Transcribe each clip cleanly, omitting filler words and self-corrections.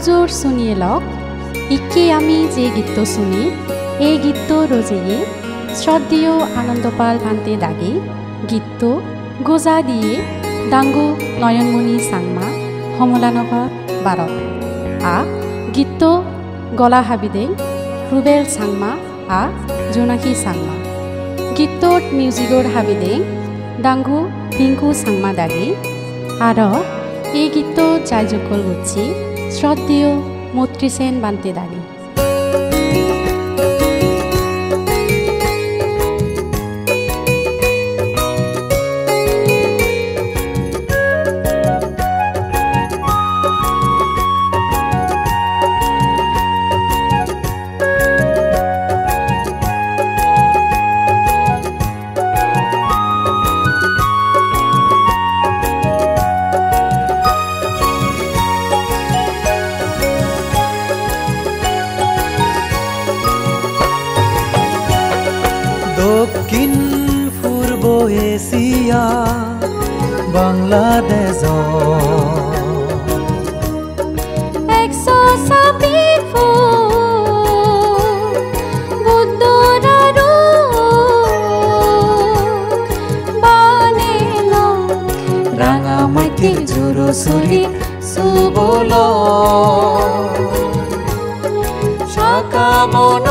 হুজুর শুনিয়ে লওক ইকি আমি যে গীত শুনি এই গীত রোজেয়ে শ্রদ্ধেয় আনন্দপাল ভান্তে দাগি গীত গোজা দিয়ে ডাঙ্গু নয়নমণি সাংমা হমলানগর ভারত আ গীত গলা হাবিদে রুবেল সাংমা আ জোনাকি সাংমা গীতত মিউজিকর হাবিদে ডাঙ্গু পিঙ্কু সাংমা দাগি আর এই গীত যাইজকল গুচ্ছি শ্রদ্ধেয় মৈত্রীসেন বান্তে দাগি দক্ষিণ পূর্ব এশিয়া বাংলাদেশ রাঙামাটির জোরসরি সুবল শাখা মন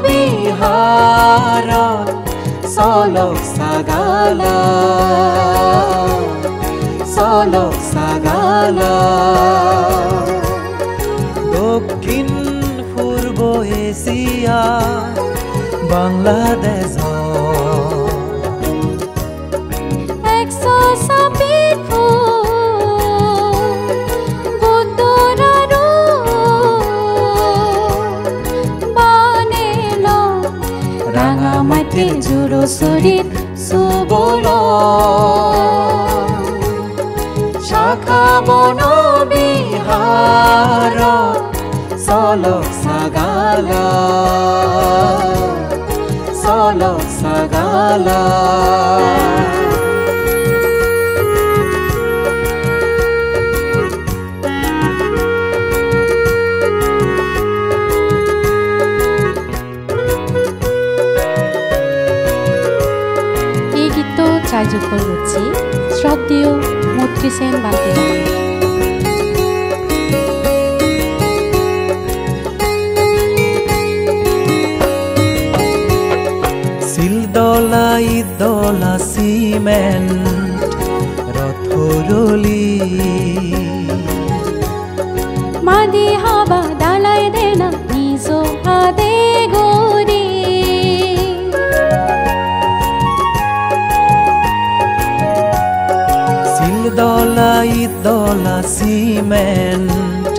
বিহার সলক সাগালা দক্ষিণ পূর্ব এশিয়া বাংলাদেশ রাঙামাটির জোরসরিত সুবল শাখা বন বিহার সলক সাগালা যাইজকল গুচ্ছি শ্রদ্ধেয় মৈত্রীসেন বান্তে দাগি শিলদলা ইদলা সিমেন্ট রথরলি মাদি হাবা দালাই দেনা নিজ হাদে গরি শিলদলা ইদলা সিমেন্ট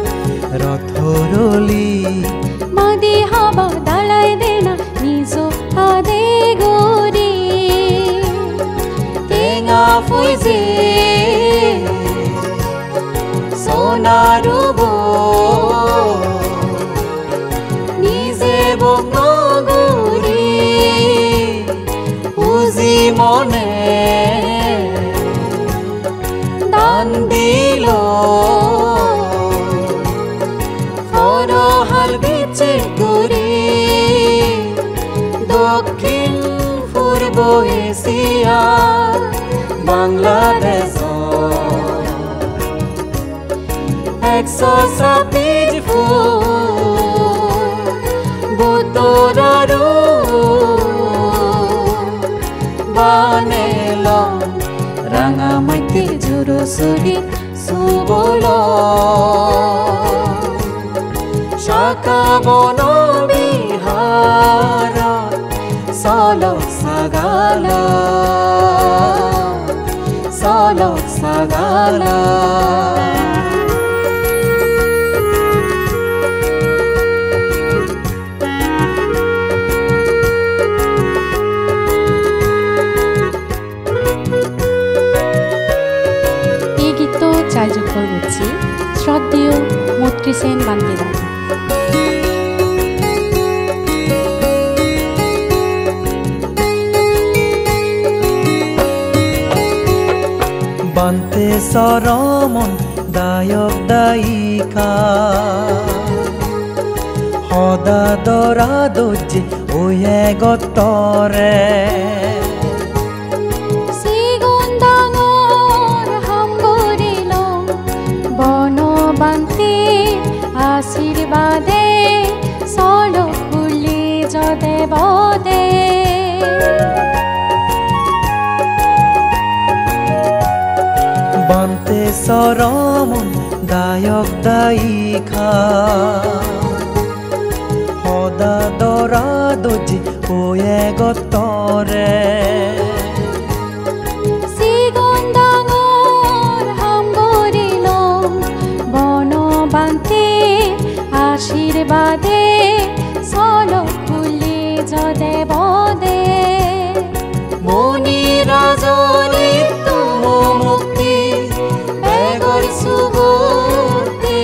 রথরলি মাদি হাবা দালাই দেনা নিজ হাদে গরি টেঙা ফুইজে সোনারুব নিজে বঙ্গগুরি পুজি মনে দান দিল ফরহাল বিচে গুরি দক্ষিণ পূর্ব এশিয়া বাংলাদেশ 126 ফুট বুতরারু বানেল রাঙামাটির জোরসরিত সুবল শাখা বন বিহার সলক সাগালা এই গীত যাইজকল গুচ্ছি শ্রদ্ধেয় মৈত্রীসেন বান্তে দাগি বান্তে চৰমন দায়ক দায়িকা সদা দৰা দৰ্জী ওয়ে গতৰে আশীৰ্বাদে চলো ফুলি যদে বদে বান্তে চৰমন দায়ক দায়িকা সদা দৰা দৰ্জী ওয়ে গতৰে আশীর্বাদে চলো ফুলি যদে বদে মনি রাজনী তুম মুক্তি বেগর সুবুতি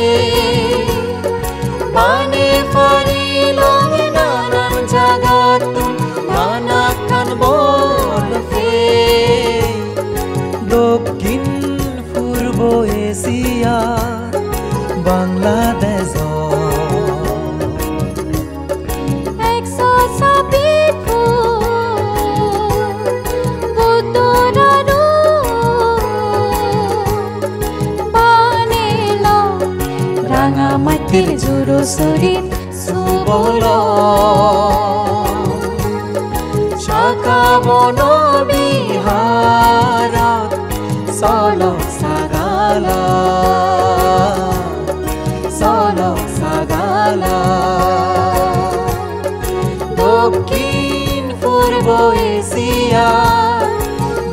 মানে ফারিলং নানান জাগাত নানা খান বল ফে দক্ষিণ পূর্ব এশিয়া বাংলাদেশ মাটির জোড়ো শরীর সুবল শাখা বন বিহারত চলক সাগালা চলক সাগালা দক্ষিণ পূর্ব এশিয়া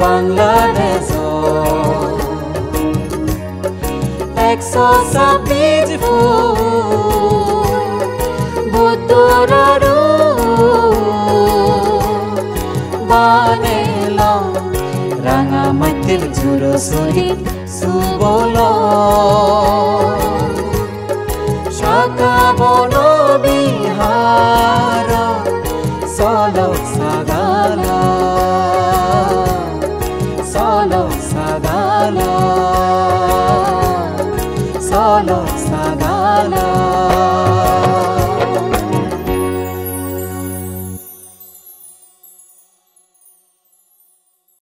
বাংলাদেশ 126 ফুট বুদ্ধর বানেলাম রাঙা মাটির ঝুড়ো শরীর সুবল শাখা বন